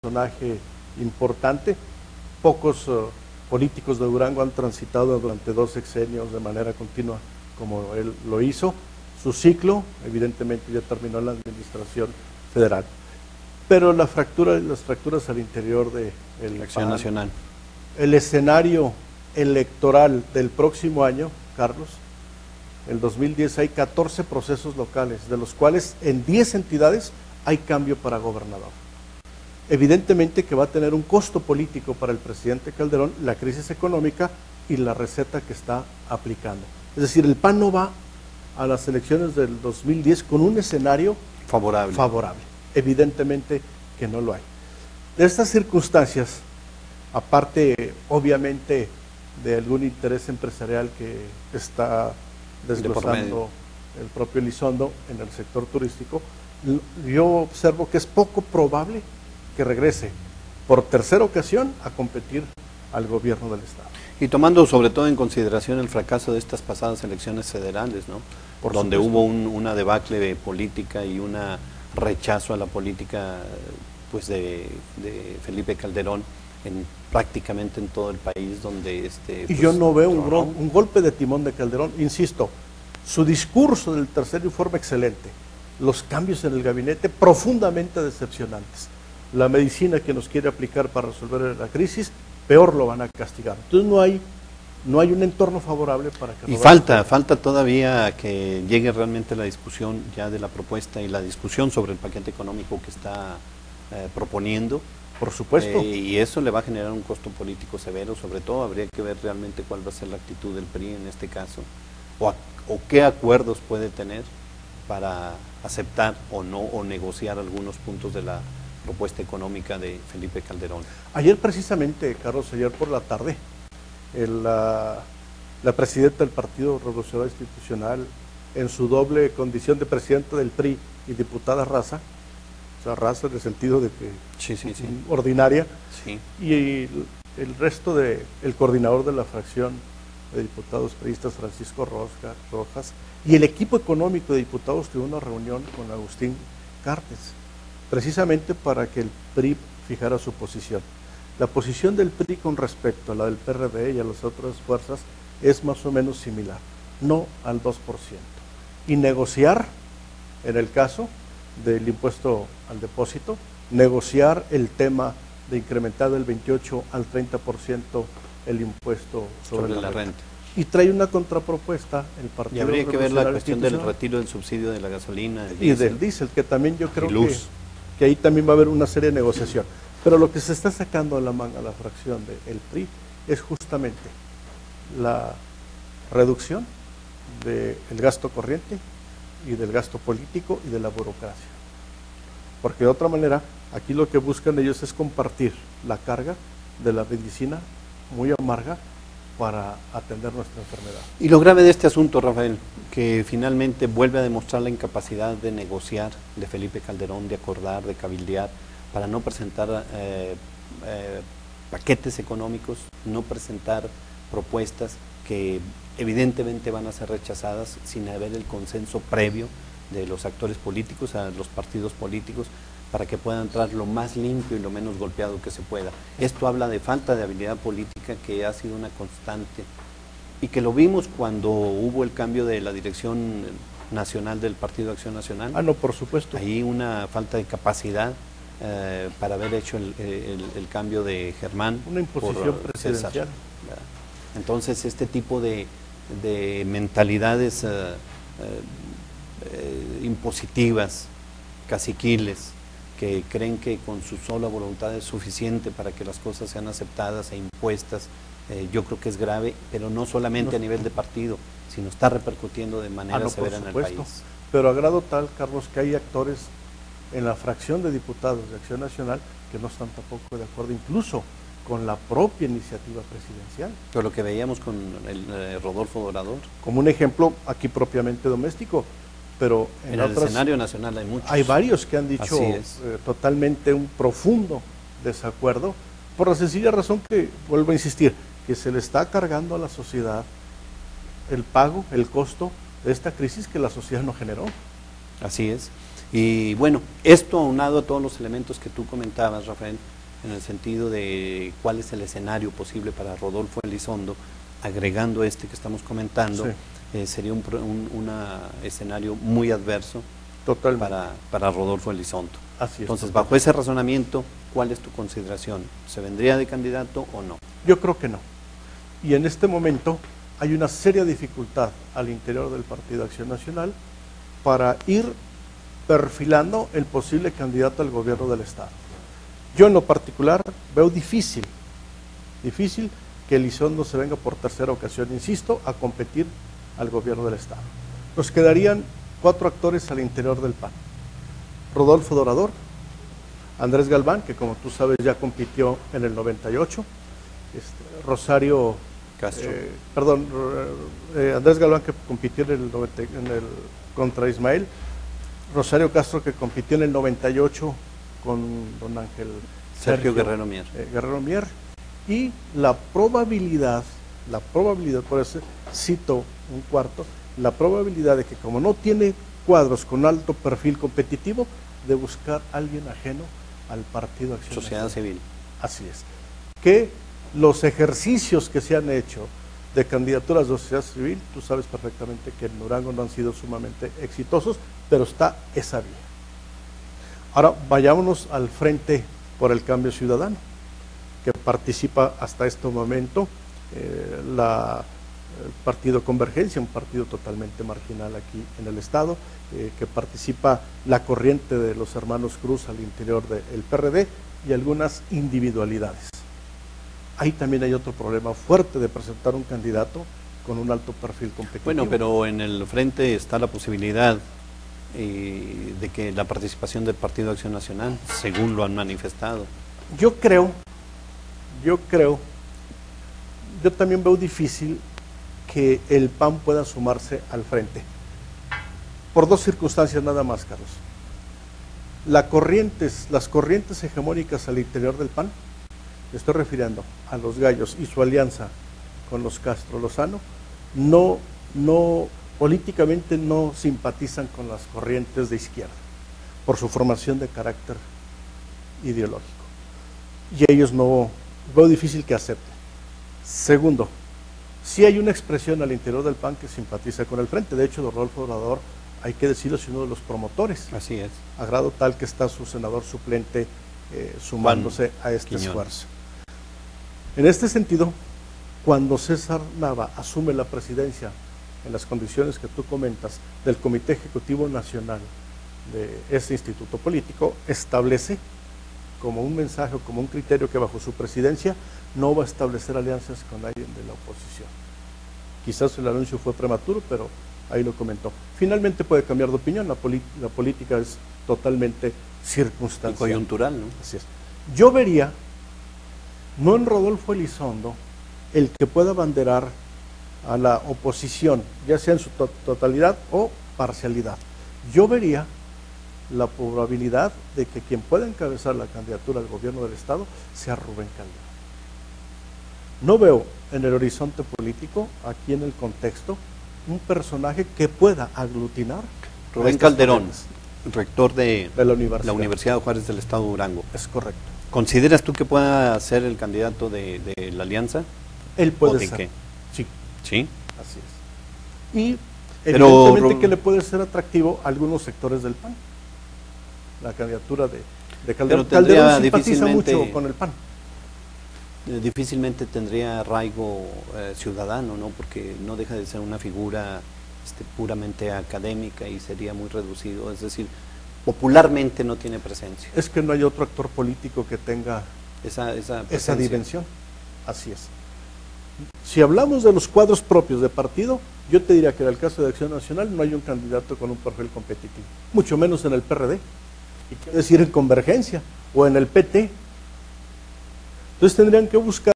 personaje importante. Pocos políticos de Durango han transitado durante 2 sexenios de manera continua como él lo hizo. Su ciclo, evidentemente, ya terminó en la administración federal. Pero las fracturas al interior de la Acción Nacional. El escenario electoral del próximo año, Carlos, el 2010 hay 14 procesos locales, de los cuales en 10 entidades hay cambio para gobernador. Evidentemente que va a tener un costo político para el presidente Calderón la crisis económica y la receta que está aplicando. Es decir, el PAN no va a las elecciones del 2010 con un escenario favorable. Evidentemente que no lo hay. De estas circunstancias, aparte obviamente de algún interés empresarial que está desglosando el propio Elizondo en el sector turístico, yo observo que es poco probable que regrese por tercera ocasión a competir al gobierno del Estado. Y tomando sobre todo en consideración el fracaso de estas pasadas elecciones federales, ¿no? Por donde supuesto hubo una debacle política y un rechazo a la política pues de Felipe Calderón prácticamente en todo el país, donde y yo no veo un golpe de timón de Calderón. Insisto, su discurso del tercer informe excelente, los cambios en el gabinete profundamente decepcionantes, la medicina que nos quiere aplicar para resolver la crisis, peor lo van a castigar. Entonces no hay un entorno favorable para que... Y falta todavía que llegue realmente la discusión ya de la propuesta y la discusión sobre el paquete económico que está proponiendo. Por supuesto. Y eso le va a generar un costo político severo. Sobre todo habría que ver realmente cuál va a ser la actitud del PRI en este caso, o qué acuerdos puede tener para aceptar o no, o negociar algunos puntos de la propuesta económica de Felipe Calderón. Ayer precisamente, Carlos, ayer por la tarde, la presidenta del Partido Revolucionario Institucional, en su doble condición de presidenta del PRI y diputada raza, o sea, raza en el sentido de que sí. ordinaria, sí. Y el resto el coordinador de la fracción de diputados priistas, Francisco Rojas, y el equipo económico de diputados tuvo una reunión con Agustín Cartes, precisamente para que el PRI fijara su posición. La posición del PRI con respecto a la del PRD y a las otras fuerzas es más o menos similar, no al 2%. Y negociar, en el caso del impuesto al depósito, negociar el tema de incrementar del 28 al 30% el impuesto sobre la renta. Y trae una contrapropuesta el Partido. Y habría que ver la cuestión del retiro del subsidio de la gasolina y del diésel, que también yo creo que ahí también va a haber una serie de negociación. Pero lo que se está sacando de la manga la fracción del PRI es justamente la reducción del gasto corriente y del gasto político y de la burocracia. Porque de otra manera, aquí lo que buscan ellos es compartir la carga de la medicina muy amarga para atender nuestra enfermedad. Y lo grave de este asunto, Rafael, que finalmente vuelve a demostrar la incapacidad de negociar de Felipe Calderón, de acordar, de cabildear, para no presentar paquetes económicos, no presentar propuestas que evidentemente van a ser rechazadas sin haber el consenso previo de los actores políticos, a los partidos políticos, para que pueda entrar lo más limpio y lo menos golpeado que se pueda. Esto habla de falta de habilidad política que ha sido una constante y que lo vimos cuando hubo el cambio de la dirección nacional del Partido Acción Nacional. Ah, no, por supuesto. Ahí una falta de capacidad para haber hecho el cambio de Germán. Una imposición presidencial. César. Entonces, este tipo de mentalidades impositivas, caciquiles, que creen que con su sola voluntad es suficiente para que las cosas sean aceptadas e impuestas, yo creo que es grave, pero no solamente a nivel de partido, sino está repercutiendo de manera severa en el país. Pero a grado tal, Carlos, que hay actores en la fracción de diputados de Acción Nacional que no están tampoco de acuerdo, incluso con la propia iniciativa presidencial. Pero lo que veíamos con el Rodolfo Dorador. Como un ejemplo aquí propiamente doméstico, pero en el escenario nacional hay muchos. Hay varios que han dicho totalmente un profundo desacuerdo, por la sencilla razón que, vuelvo a insistir, que se le está cargando a la sociedad el pago, el costo de esta crisis que la sociedad no generó. Así es. Y bueno, esto aunado a todos los elementos que tú comentabas, Rafael, en el sentido de cuál es el escenario posible para Rodolfo Elizondo, agregando este que estamos comentando, sí, sería un escenario muy adverso para Rodolfo Elizondo. Así es. Entonces, bajo ese razonamiento, ¿cuál es tu consideración? ¿Se vendría de candidato o no? Yo creo que no. Y en este momento hay una seria dificultad al interior del Partido Acción Nacional para ir perfilando el posible candidato al gobierno del Estado. Yo en lo particular veo difícil que Elizondo se venga por tercera ocasión, insisto, a competir al gobierno del Estado. Nos quedarían 4 actores al interior del PAN. Rodolfo Dorador, Andrés Galván, que como tú sabes ya compitió en el 98, Rosario Castro. Andrés Galván, que compitió contra Ismael, Rosario Castro, que compitió en el 98 con don Ángel Sergio Guerrero Mier. Guerrero Mier, y la probabilidad, por eso cito un cuarto, la probabilidad de que como no tiene cuadros con alto perfil competitivo, de buscar a alguien ajeno al Partido Acción Sociedad Nacional. Civil. Así es. Que los ejercicios que se han hecho de candidaturas de sociedad civil, tú sabes perfectamente que en Durango no han sido sumamente exitosos, pero está esa vía. Ahora vayámonos al Frente por el Cambio Ciudadano, que participa hasta este momento el Partido Convergencia, un partido totalmente marginal aquí en el Estado, que participa la corriente de los hermanos Cruz al interior del PRD y algunas individualidades. Ahí también hay otro problema fuerte de presentar un candidato con un alto perfil competitivo. Bueno, pero en el frente está la posibilidad de que la participación del Partido Acción Nacional, según lo han manifestado. Yo también veo difícil que el PAN pueda sumarse al frente, por 2 circunstancias nada más, Carlos. Las corrientes hegemónicas al interior del PAN, me estoy refiriendo a los Gallos y su alianza con los Castro Lozano, políticamente no simpatizan con las corrientes de izquierda, por su formación de carácter ideológico. Y ellos no, veo difícil que acepten. Segundo, sí hay una expresión al interior del PAN que simpatiza con el frente. De hecho, Rodolfo Dorador, hay que decirlo, es uno de los promotores. Así es. A grado tal que está su senador suplente sumándose a este Quiñón. esfuerzo. En este sentido, cuando César Nava asume la presidencia en las condiciones que tú comentas del Comité Ejecutivo Nacional de este instituto político, establece como un mensaje o como un criterio que bajo su presidencia no va a establecer alianzas con alguien de la oposición. Quizás el anuncio fue prematuro, pero ahí lo comentó. Finalmente puede cambiar de opinión, la política es totalmente circunstancial. Y coyuntural, ¿no? Así es. Yo vería, no en Rodolfo Elizondo, el que pueda abanderar a la oposición, ya sea en su totalidad o parcialidad. Yo vería la probabilidad de que quien pueda encabezar la candidatura al gobierno del Estado sea Rubén Calderón. No veo en el horizonte político, aquí en el contexto, un personaje que pueda aglutinar. Rubén Calderón, rector de la Universidad de Juárez del Estado de Durango. Es correcto. ¿Consideras tú que pueda ser el candidato de la alianza? Él puede ¿O de ser. qué? Sí. ¿Sí? Así es. Y Pero, evidentemente que le puede ser atractivo a algunos sectores del PAN. La candidatura de Calderón. Calderón simpatiza mucho con el PAN. Difícilmente tendría arraigo ciudadano, ¿no? Porque no deja de ser una figura puramente académica y sería muy reducido, es decir, popularmente no tiene presencia. Es que no hay otro actor político que tenga esa dimensión. Así es. Si hablamos de los cuadros propios de partido, yo te diría que en el caso de Acción Nacional no hay un candidato con un perfil competitivo, mucho menos en el PRD, y quiero decir en Convergencia o en el PT. Entonces tendrían que buscar